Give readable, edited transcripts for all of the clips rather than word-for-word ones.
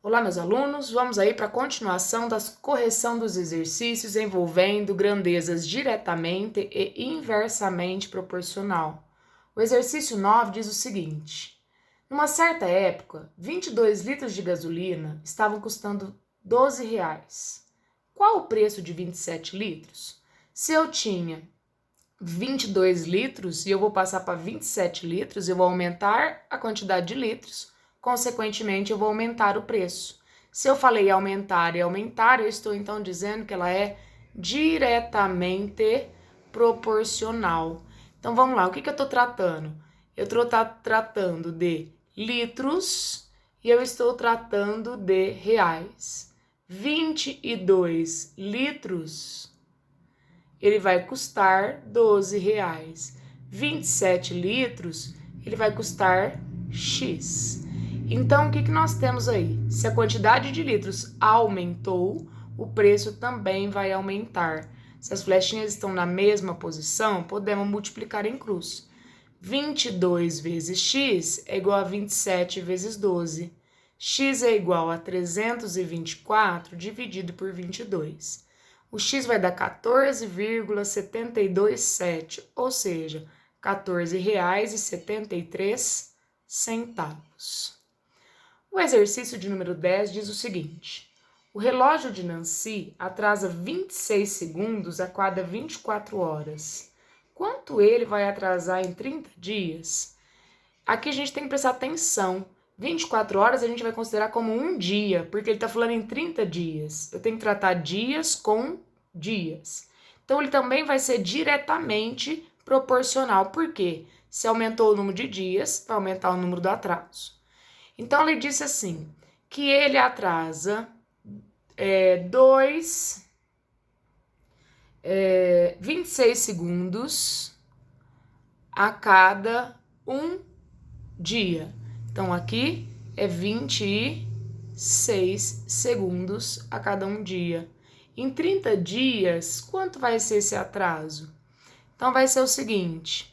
Olá, meus alunos, vamos aí para a continuação da correção dos exercícios envolvendo grandezas diretamente e inversamente proporcional. O exercício 9 diz o seguinte: numa certa época, 22 litros de gasolina estavam custando R$ 12. Qual o preço de 27 litros? Se eu tinha 22 litros e eu vou passar para 27 litros, eu vou aumentar a quantidade de litros, consequentemente eu vou aumentar o preço. Se eu falei aumentar e aumentar, eu estou então dizendo que ela é diretamente proporcional. Então vamos lá, o que eu estou tratando? Eu estou tratando de litros e eu estou tratando de reais. 22 litros ele vai custar R$ 12. 27 litros, ele vai custar X. Então, o que nós temos aí? Se a quantidade de litros aumentou, o preço também vai aumentar. Se as flechinhas estão na mesma posição, podemos multiplicar em cruz. 22 vezes X é igual a 27 vezes 12. X é igual a 324 dividido por 22. O X vai dar 14,727, ou seja, R$ 14,73. O exercício de número 10 diz o seguinte: o relógio de Nancy atrasa 26 segundos a cada 24 horas. Quanto ele vai atrasar em 30 dias? Aqui a gente tem que prestar atenção. 24 horas a gente vai considerar como um dia, porque ele está falando em 30 dias. Eu tenho que tratar dias com dias. Então, ele também vai ser diretamente proporcional. Por quê? Se aumentou o número de dias, vai aumentar o número do atraso. Então, ele disse assim, que ele atrasa 26 segundos a cada um dia. Então, aqui é 26 segundos a cada um dia. Em 30 dias, quanto vai ser esse atraso? Então, vai ser o seguinte,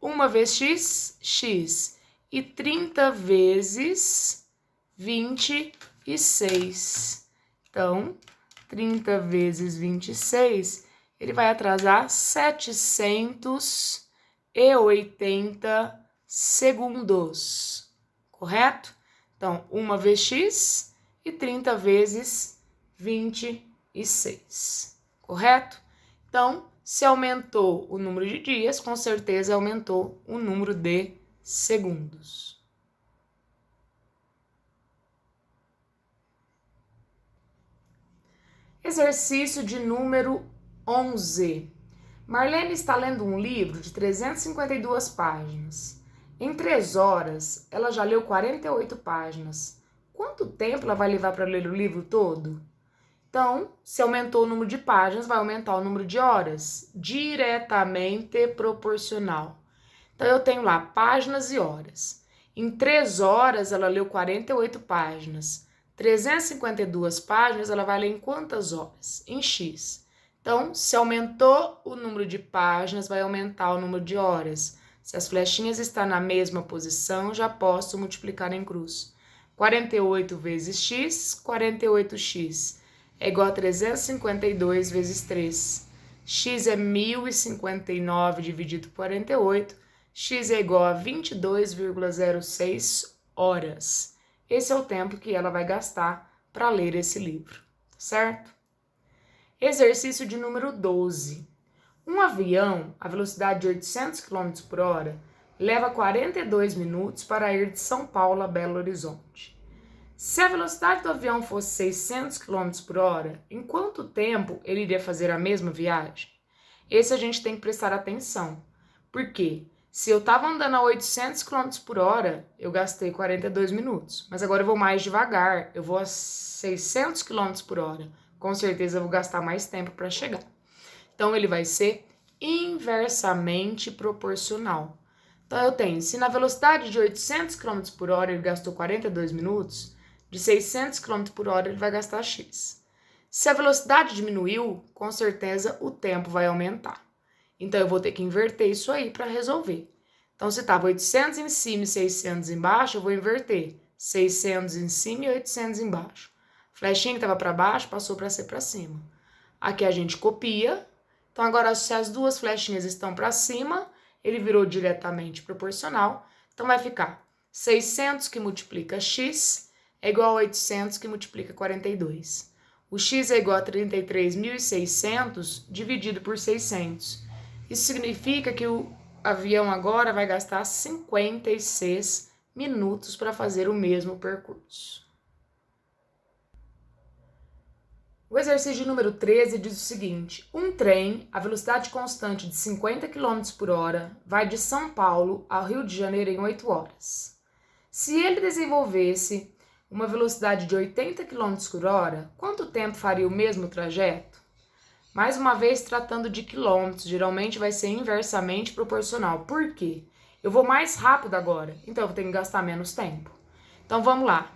1 vez x, x, e 30 vezes 26. Então, 30 vezes 26, ele vai atrasar 780 segundos, correto? Então, 1 vez x e 30 vezes 26, correto? Então, se aumentou o número de dias, com certeza aumentou o número de segundos. Exercício de número 11. Marlene está lendo um livro de 352 páginas. Em 3 horas, ela já leu 48 páginas. Quanto tempo ela vai levar para ler o livro todo? Então, se aumentou o número de páginas, vai aumentar o número de horas. Diretamente proporcional. Então, eu tenho lá páginas e horas. Em 3 horas, ela leu 48 páginas. 352 páginas, ela vai ler em quantas horas? Em X. Então, se aumentou o número de páginas, vai aumentar o número de horas. Se as flechinhas estão na mesma posição, já posso multiplicar em cruz. 48 vezes x, 48x, é igual a 352 vezes 3. X é 1059 dividido por 48, x é igual a 22,06 horas. Esse é o tempo que ela vai gastar para ler esse livro, certo? Exercício de número 12. Um avião a velocidade de 800 km por hora leva 42 minutos para ir de São Paulo a Belo Horizonte. Se a velocidade do avião fosse 600 km por hora, em quanto tempo ele iria fazer a mesma viagem? Esse a gente tem que prestar atenção. Por quê? Se eu estava andando a 800 km por hora, eu gastei 42 minutos. Mas agora eu vou mais devagar, eu vou a 600 km por hora. Com certeza eu vou gastar mais tempo para chegar. Então, ele vai ser inversamente proporcional. Então, eu tenho, se na velocidade de 800 km por hora ele gastou 42 minutos, de 600 km por hora ele vai gastar X. Se a velocidade diminuiu, com certeza o tempo vai aumentar. Então, eu vou ter que inverter isso aí para resolver. Então, se estava 800 em cima e 600 embaixo, eu vou inverter. 600 em cima e 800 embaixo. Flechinha que estava para baixo passou para ser para cima. Aqui a gente copia. Então, agora, se as duas flechinhas estão para cima, ele virou diretamente proporcional. Então, vai ficar 600 que multiplica x é igual a 800 que multiplica 42. O x é igual a 33.600 dividido por 600. Isso significa que o avião agora vai gastar 56 minutos para fazer o mesmo percurso. O exercício número 13 diz o seguinte: um trem a velocidade constante de 50 km por hora vai de São Paulo ao Rio de Janeiro em 8 horas. Se ele desenvolvesse uma velocidade de 80 km por hora, quanto tempo faria o mesmo trajeto? Mais uma vez, tratando de quilômetros, geralmente vai ser inversamente proporcional. Por quê? Eu vou mais rápido agora, então eu vou ter que gastar menos tempo. Então vamos lá.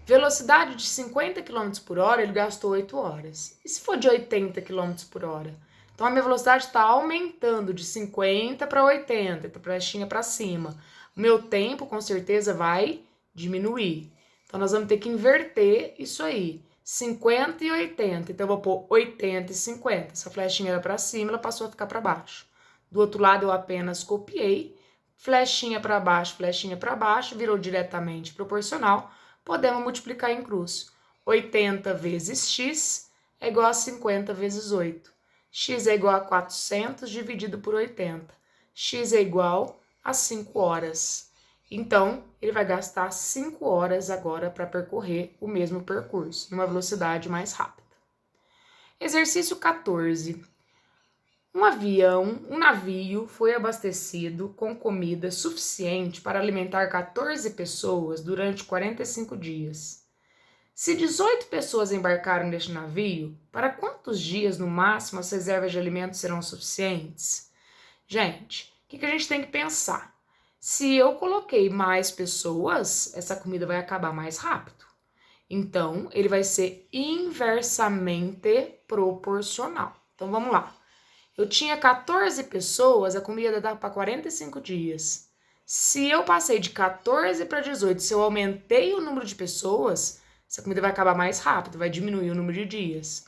Velocidade de 50 km por hora, ele gastou 8 horas. E se for de 80 km por hora? Então a minha velocidade está aumentando de 50 para 80, então flechinha para cima. O meu tempo com certeza vai diminuir. Então nós vamos ter que inverter isso aí. 50 e 80, então eu vou pôr 80 e 50. Essa flechinha era para cima, ela passou a ficar para baixo. Do outro lado eu apenas copiei, flechinha para baixo, virou diretamente proporcional. Podemos multiplicar em cruz. 80 vezes x é igual a 50 vezes 8. X é igual a 400 dividido por 80. X é igual a 5 horas. Então, ele vai gastar 5 horas agora para percorrer o mesmo percurso, numa velocidade mais rápida. Exercício 14. Um navio foi abastecido com comida suficiente para alimentar 14 pessoas durante 45 dias. Se 18 pessoas embarcaram neste navio, para quantos dias no máximo as reservas de alimentos serão suficientes? Gente, o que a gente tem que pensar? Se eu coloquei mais pessoas, essa comida vai acabar mais rápido. Então, ele vai ser inversamente proporcional. Então, vamos lá. Eu tinha 14 pessoas, a comida dá para 45 dias. Se eu passei de 14 para 18, se eu aumentei o número de pessoas, essa comida vai acabar mais rápido, vai diminuir o número de dias.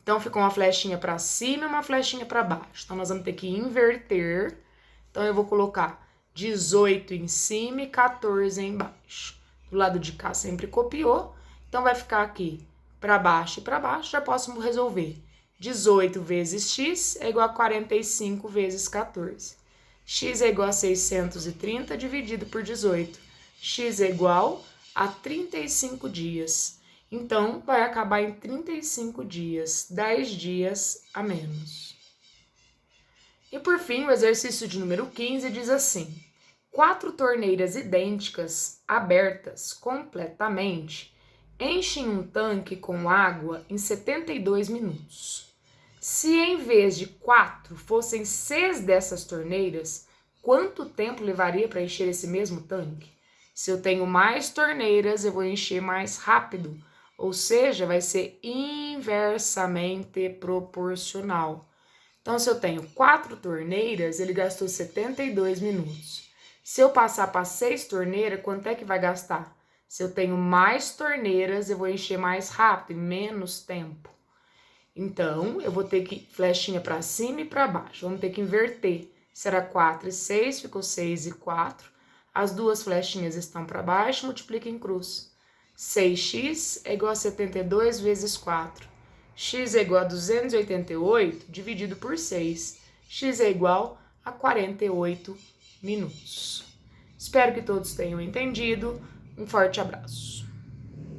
Então, ficou uma flechinha para cima e uma flechinha para baixo. Então, nós vamos ter que inverter. Então, eu vou colocar 18 em cima e 14 embaixo. Do lado de cá sempre copiou. Então, vai ficar aqui para baixo e para baixo. Já posso resolver. 18 vezes x é igual a 45 vezes 14. X é igual a 630 dividido por 18. X é igual a 35 dias. Então, vai acabar em 35 dias, 10 dias a menos. E por fim, o exercício de número 15 diz assim: 4 torneiras idênticas, abertas completamente, enchem um tanque com água em 72 minutos. Se em vez de 4 fossem 6 dessas torneiras, quanto tempo levaria para encher esse mesmo tanque? Se eu tenho mais torneiras, eu vou encher mais rápido, ou seja, vai ser inversamente proporcional. Então, se eu tenho 4 torneiras, ele gastou 72 minutos. Se eu passar para 6 torneiras, quanto é que vai gastar? Se eu tenho mais torneiras, eu vou encher mais rápido, em menos tempo. Então, eu vou ter que flechinha para cima e para baixo. Vamos ter que inverter. Será 4 e 6, ficou 6 e 4. As duas flechinhas estão para baixo, multiplica em cruz. 6x é igual a 72 vezes 4. X é igual a 288 dividido por 6. X é igual a 48 minutos. Espero que todos tenham entendido. Um forte abraço.